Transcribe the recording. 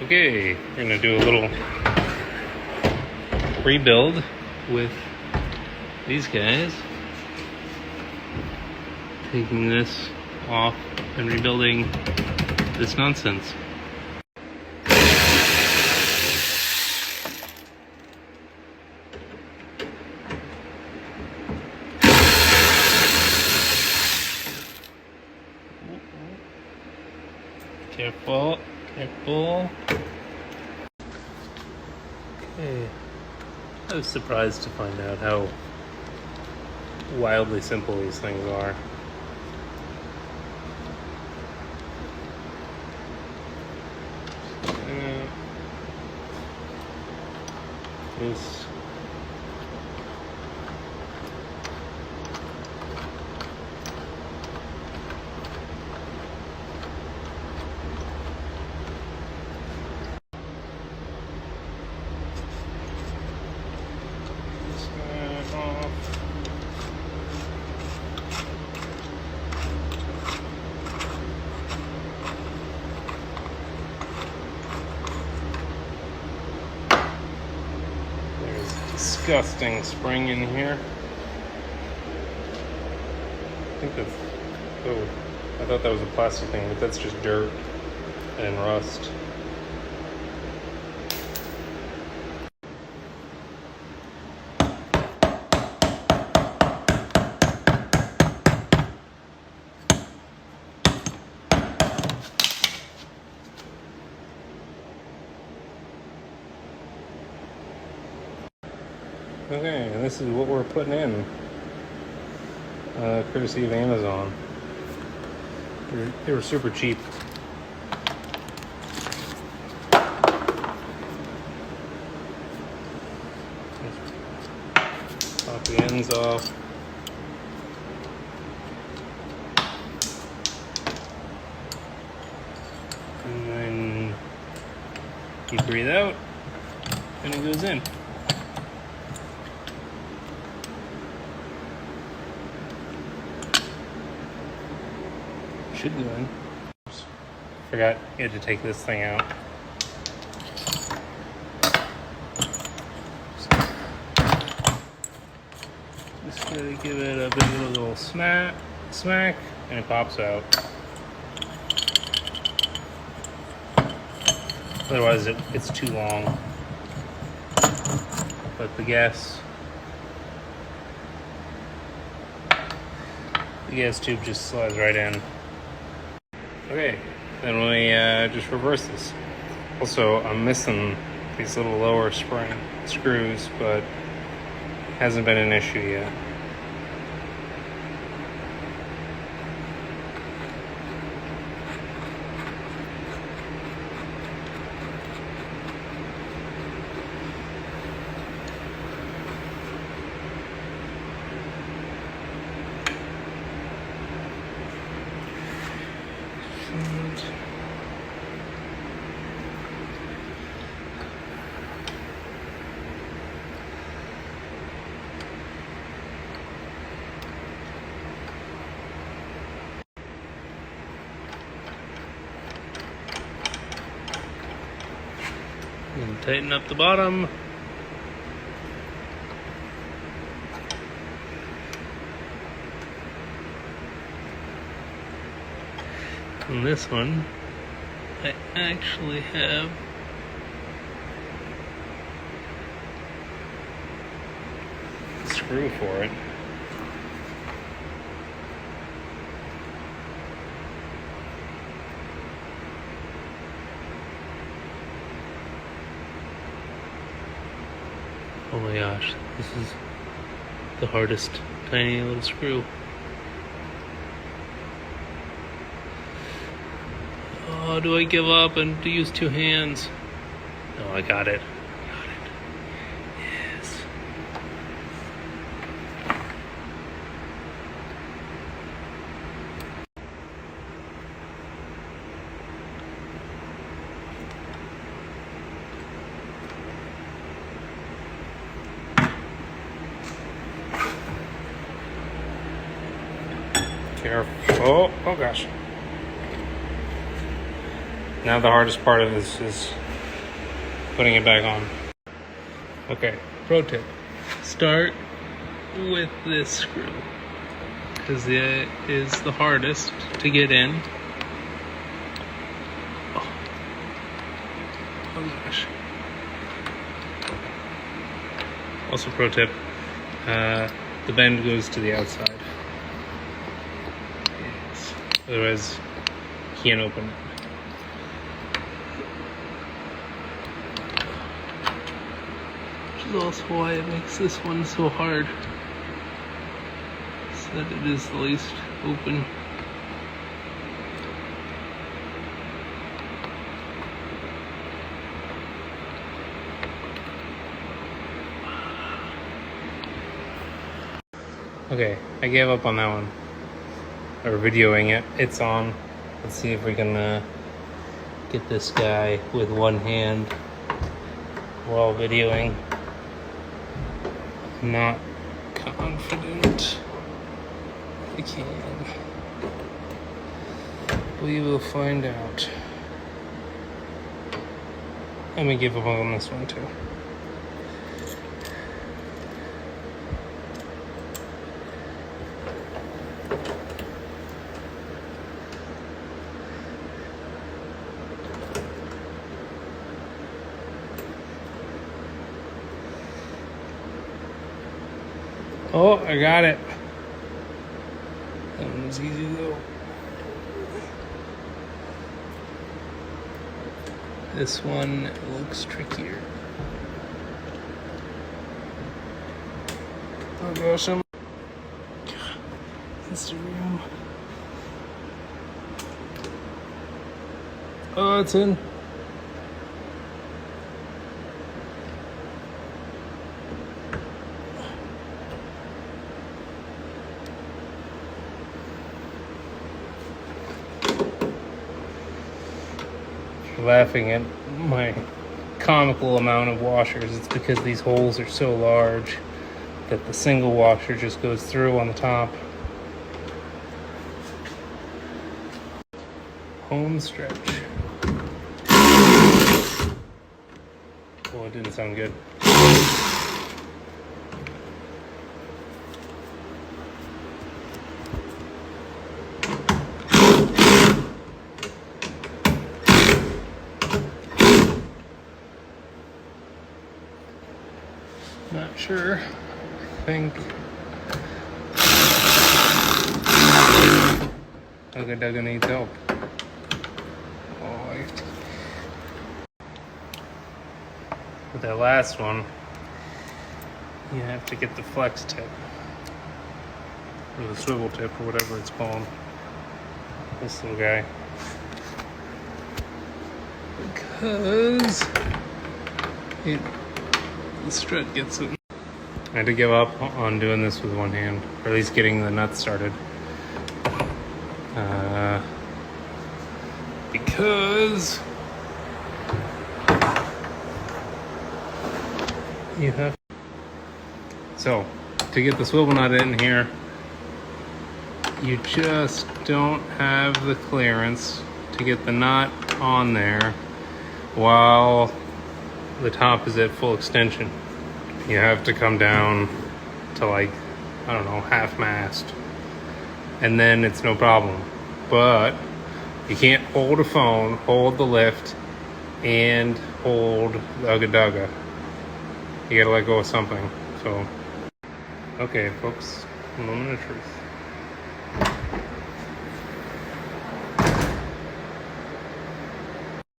Okay, we're gonna do a little rebuild with these guys. Taking this off and rebuilding this nonsense. Careful, careful. Okay. I was surprised to find out how wildly simple these things are. This off. There's a disgusting spring in here. I think that's, oh, I thought that was a plastic thing, but that's just dirt and rust. Okay, and this is what we're putting in, courtesy of Amazon. They were super cheap. Pop the ends off. And then you breathe out, and it goes in. Should go in. Forgot you had to take this thing out. Just gonna give it a big little smack, and it pops out. Otherwise, it's too long. But the gas tube just slides right in. Okay, then we just reverse this. Also, I'm missing these little lower spring screws, but hasn't been an issue yet. And tighten up the bottom. And this one, I actually have a screw for it. Oh my gosh, this is the hardest tiny little screw. Oh, do I give up and to use two hands? No, I got it. Yes. Careful. Oh gosh. Now the hardest part of this is putting it back on. Okay, pro tip. Start with this screw, because it is the hardest to get in. Oh gosh. Also pro tip, the bend goes to the outside. Yes. Otherwise, you can't open it. Which is also why it makes this one so hard. So that it is the least open. Okay, I gave up on that one. Or videoing it. It's on. Let's see if we can get this guy with one hand while videoing. Not confident we can. We will find out. Let me give up on this one too. Oh, I got it. That one was easy though. This one looks trickier. Oh gosh, Instagram. Oh, it's in. Laughing at my comical amount of washers. It's because these holes are so large that the single washer just goes through on the top. Home stretch. Oh, it didn't sound good. Not sure. I think Dugga needs help. Oh, with that last one, you have to get the flex tip, or the swivel tip, or whatever it's called. This little guy, because the strut gets it. I had to give up on doing this with one hand, or at least getting the nuts started. Because you have. So, to get the swivel nut in here, you just don't have the clearance to get the nut on there while the top is at full extension. You have to come down to, like, I don't know, half mast, and then it's no problem. But you can't hold a phone, hold the lift, and hold the Dugga. You gotta let go of something. So, okay, folks, moment of truth.